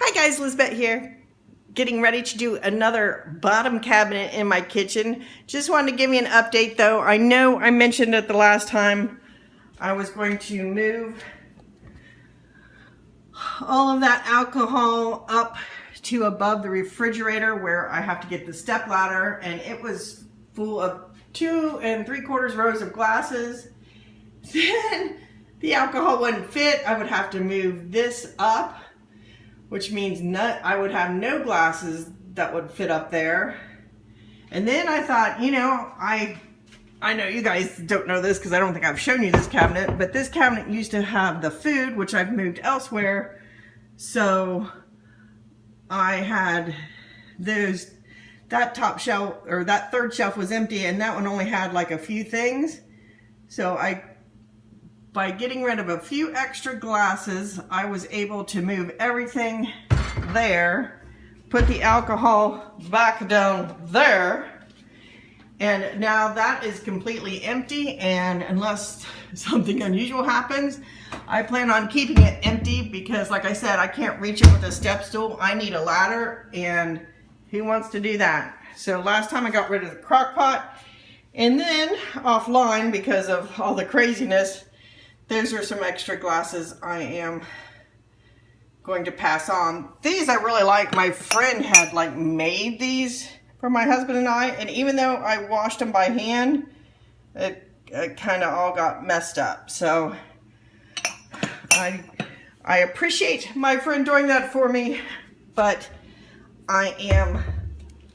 Hi guys, Lizbeth here. Getting ready to do another bottom cabinet in my kitchen. Just wanted to give you an update though. I know I mentioned it the last time I was going to move all of that alcohol up to above the refrigerator where I have to get the step ladder, and it was full of 2 3/4 rows of glasses. Then the alcohol wouldn't fit. I would have to move this up, which means I would have no glasses that would fit up there. And then I thought, you know, I know you guys don't know this because I don't think I've shown you this cabinet, but this cabinet used to have the food, which I've moved elsewhere. So I had that top shelf, or that third shelf was empty, and that one only had like a few things. So by getting rid of a few extra glasses, I was able to move everything there, put the alcohol back down there, and now that is completely empty. And unless something unusual happens, I plan on keeping it empty because, like I said, I can't reach it with a step stool. I need a ladder, and who wants to do that? So last time I got rid of the crock pot, and then offline, because of all the craziness, those are some extra glasses I am going to pass on. These I really like. My friend had like made these for my husband and I, and even though I washed them by hand, it kind of all got messed up. So I appreciate my friend doing that for me, but I am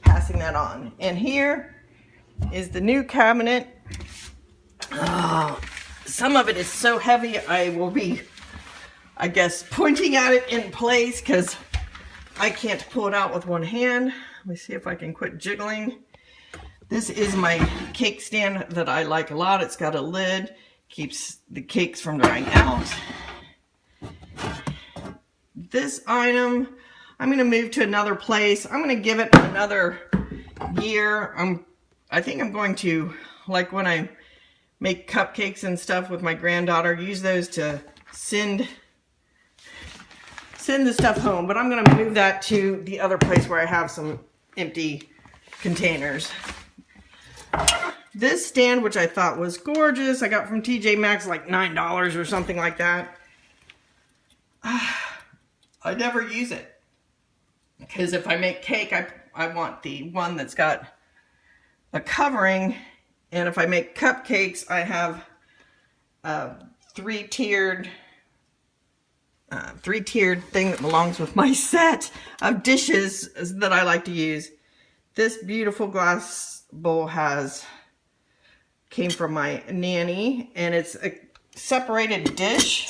passing that on. And here is the new cabinet. Oh, some of it is so heavy I will be, I guess, pointing at it in place because I can't pull it out with one hand. Let me see if I can quit jiggling. This is my cake stand that I like a lot. It's got a lid, keeps the cakes from drying out. This item, I'm going to move to another place. I'm going to give it another year. I think I'm going to, like when I make cupcakes and stuff with my granddaughter, use those to send the stuff home. But I'm going to move that to the other place where I have some empty containers. This stand, which I thought was gorgeous, I got from TJ Maxx, like $9 or something like that. I never use it because if I make cake, I want the one that's got a covering, and if I make cupcakes, I have a three-tiered thing that belongs with my set of dishes that I like to use. This beautiful glass bowl came from my nanny, and it's a separated dish.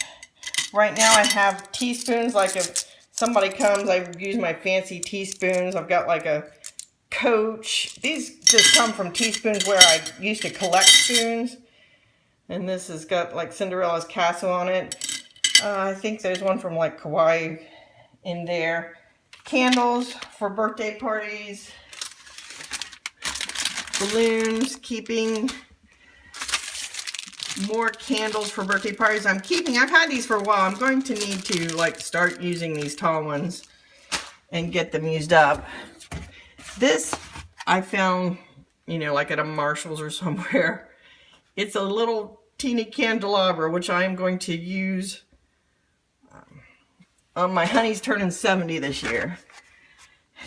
Right now I have teaspoons, like if somebody comes, I use my fancy teaspoons. I've got like a Coach. These just come from teaspoons where I used to collect spoons. And this has got like Cinderella's castle on it. I think there's one from like Kauai in there. Candles for birthday parties. Balloons, keeping more candles for birthday parties. I've had these for a while. I'm going to need to like start using these tall ones and get them used up. This I found, you know, like at a Marshall's or somewhere. It's a little teeny candelabra, which I am going to use on my honey's turning 70 this year.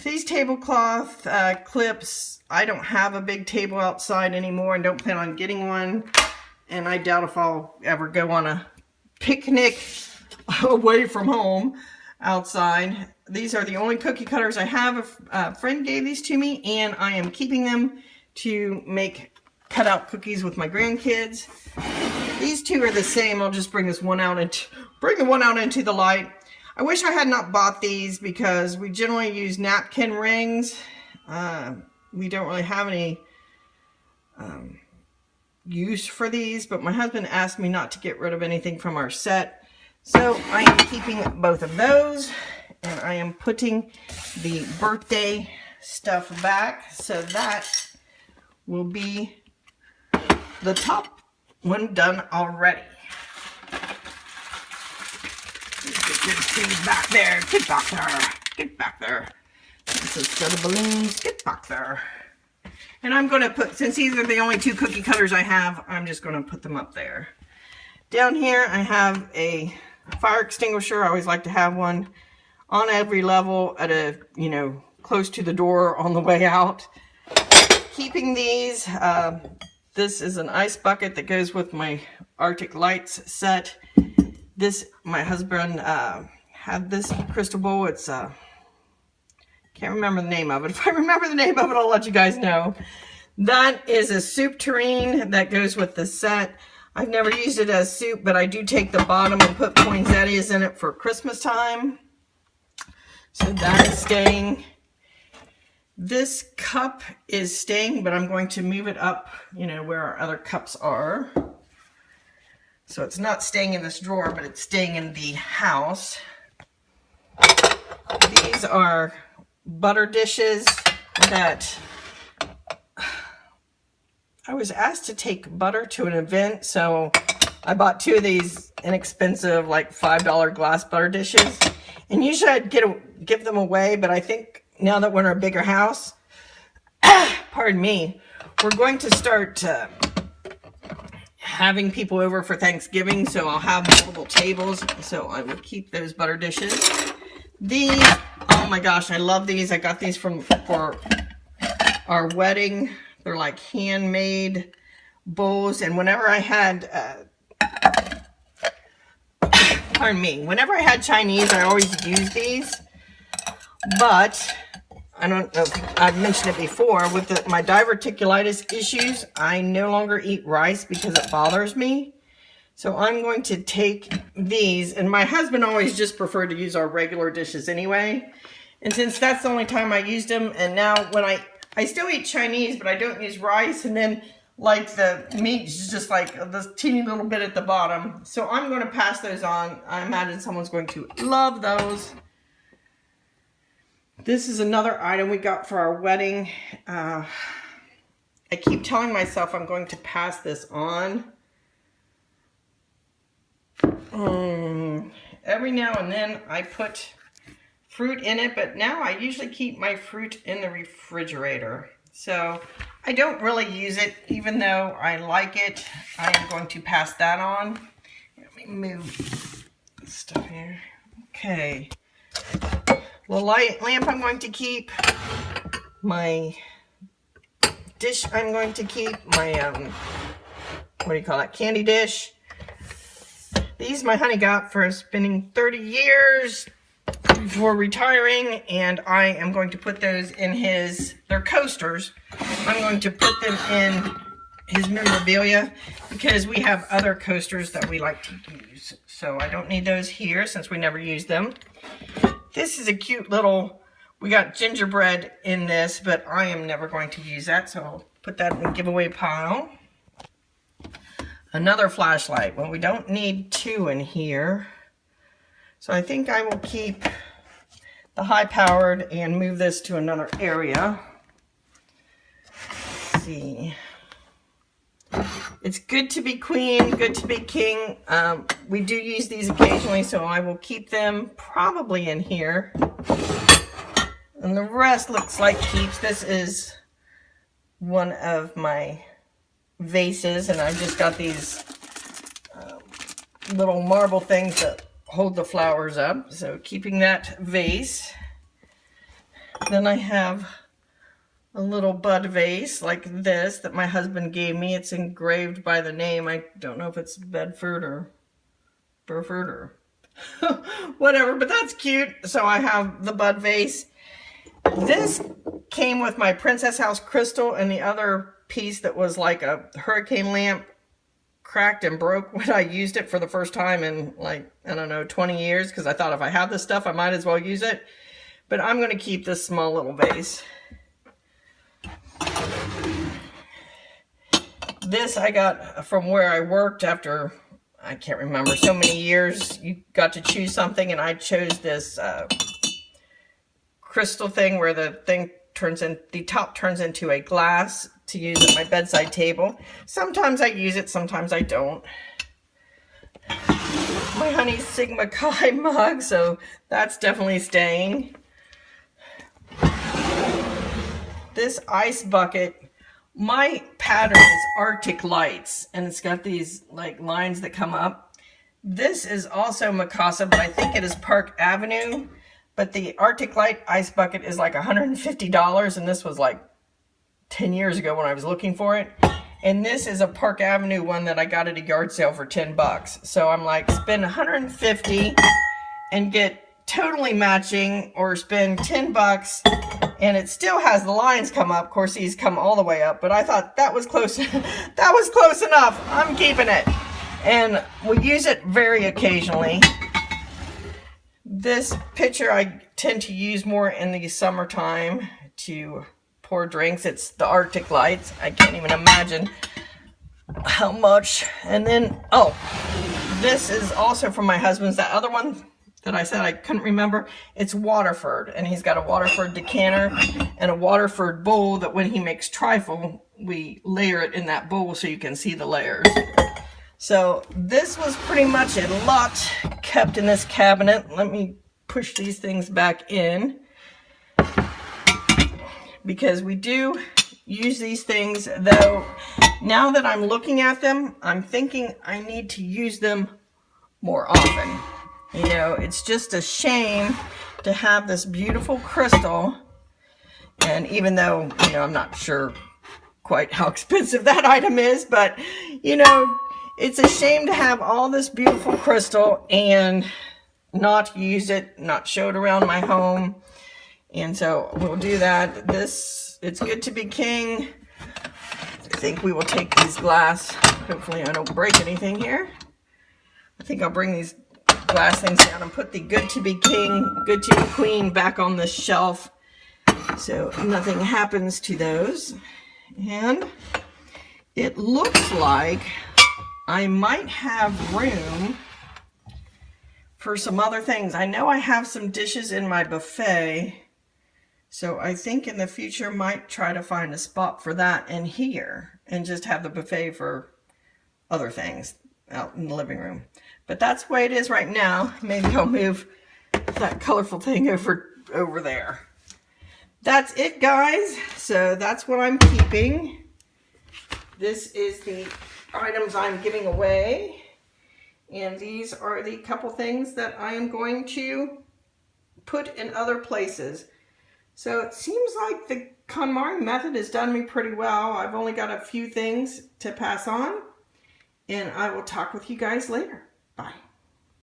These tablecloth clips, I don't have a big table outside anymore and don't plan on getting one. And I doubt if I'll ever go on a picnic away from home outside. These are the only cookie cutters I have. A friend gave these to me, and I am keeping them to make cutout cookies with my grandkids. These two are the same. I'll just bring the one out into the light. I wish I had not bought these because we generally use napkin rings. We don't really have any use for these, but my husband asked me not to get rid of anything from our set. So I am keeping both of those, and I am putting the birthday stuff back. So that will be the top one done already. Let's get these back there. Get back there. It's a set of balloons. Get back there. And I'm going to put, since these are the only 2 cookie cutters I have, I'm just going to put them up there. Down here I have a fire extinguisher. I always like to have one on every level at a, you know, close to the door on the way out. Keeping these, this is an ice bucket that goes with my Arctic Lights set. This, my husband had this crystal bowl. It's, can't remember the name of it. If I remember the name of it, I'll let you guys know. That is a soup tureen that goes with the set. I've never used it as soup, but I do take the bottom and put poinsettias in it for Christmas time. So that is staying. This cup is staying, but I'm going to move it up, you know, where our other cups are. So it's not staying in this drawer, but it's staying in the house. These are butter dishes that I was asked to take butter to an event, so I bought 2 of these inexpensive, like $5 glass butter dishes. And usually I'd give them away, but I think now that we're in a bigger house, pardon me, we're going to start having people over for Thanksgiving, so I'll have multiple tables, so I will keep those butter dishes. These, oh my gosh, I love these. I got these for our wedding. They're like handmade bowls, and whenever I had, pardon me, whenever I had Chinese, I always used these, but I don't know if I've mentioned it before, with my diverticulitis issues, I no longer eat rice because it bothers me. So I'm going to take these, and my husband always just preferred to use our regular dishes anyway. And since that's the only time I used them, and now when I still eat Chinese, but I don't use rice, and then like the meat is just like this teeny little bit at the bottom. So I'm going to pass those on. I imagine someone's going to love those. This is another item we got for our wedding. I keep telling myself I'm going to pass this on. Every now and then I put fruit in it, but now I usually keep my fruit in the refrigerator. So I don't really use it, even though I like it. I am going to pass that on. Let me move this stuff here. Okay. The light lamp I'm going to keep. My dish I'm going to keep. My, what do you call that? Candy dish. These my honey got for spending 30 years before retiring, and I am going to put those in they're coasters. I'm going to put them in his memorabilia because we have other coasters that we like to use. So I don't need those here since we never use them. This is a cute little, we got gingerbread in this, but I am never going to use that, so I'll put that in the giveaway pile. Another flashlight. Well, we don't need 2 in here. So I think I will keep the high-powered and move this to another area. Let's see. It's good to be queen, good to be king. We do use these occasionally, so I will keep them probably in here. And the rest looks like keeps. This is one of my vases, and I just got these little marble things that hold the flowers up, so keeping that vase. Then I have a little bud vase like this that my husband gave me. It's engraved by the name. I don't know if it's Bedford or Burford or whatever, but that's cute. So I have the bud vase. This came with my Princess House crystal, and the other piece that was like a hurricane lamp cracked and broke when I used it for the first time in, like, I don't know, 20 years, because I thought if I have this stuff I might as well use it. But I'm going to keep this small little vase. This I got from where I worked after, I can't remember, so many years. You got to choose something, and I chose this crystal thing where the top turns into a glass to use at my bedside table. Sometimes I use it, sometimes I don't. My Honey Sigma Chi mug, so that's definitely staying. this ice bucket, my pattern is Arctic Lights, and it's got these like lines that come up. This is also Mikasa, but I think it is Park Avenue. But the Arctic Light ice bucket is like $150, and this was like 10 years ago when I was looking for it. And this is a Park Avenue one that I got at a yard sale for 10 bucks. So I'm like, spend 150 and get totally matching, or spend 10 bucks and it still has the lines come up. Of course, these come all the way up, but I thought that was close. That was close enough. I'm keeping it. And we use it very occasionally. This pitcher I tend to use more in the summertime to pour drinks. It's the Arctic Lights. I can't even imagine how much. And then, oh, this is also from my husband's. That other one that I said I couldn't remember, it's Waterford. And he's got a Waterford decanter and a Waterford bowl that when he makes trifle, we layer it in that bowl so you can see the layers. So this was pretty much a lot kept in this cabinet. Let me push these things back in, because we do use these things, though now that I'm looking at them, I'm thinking I need to use them more often. You know, it's just a shame to have this beautiful crystal, and even though, you know, I'm not sure quite how expensive that item is, but, you know, it's a shame to have all this beautiful crystal and not use it, not show it around my home. And so we'll do that. This, it's good to be king. I think we will take these glass. Hopefully I don't break anything here. I think I'll bring these glass things down and put the good to be king, good to be queen back on this shelf so nothing happens to those. And it looks like I might have room for some other things. I know I have some dishes in my buffet, so I think in the future might try to find a spot for that in here and just have the buffet for other things out in the living room. But that's the way it is right now. Maybe I'll move that colorful thing over there. That's it, guys. So that's what I'm keeping. This is the items I'm giving away. And these are the couple things that I am going to put in other places. So it seems like the KonMari method has done me pretty well. I've only got a few things to pass on, and I will talk with you guys later.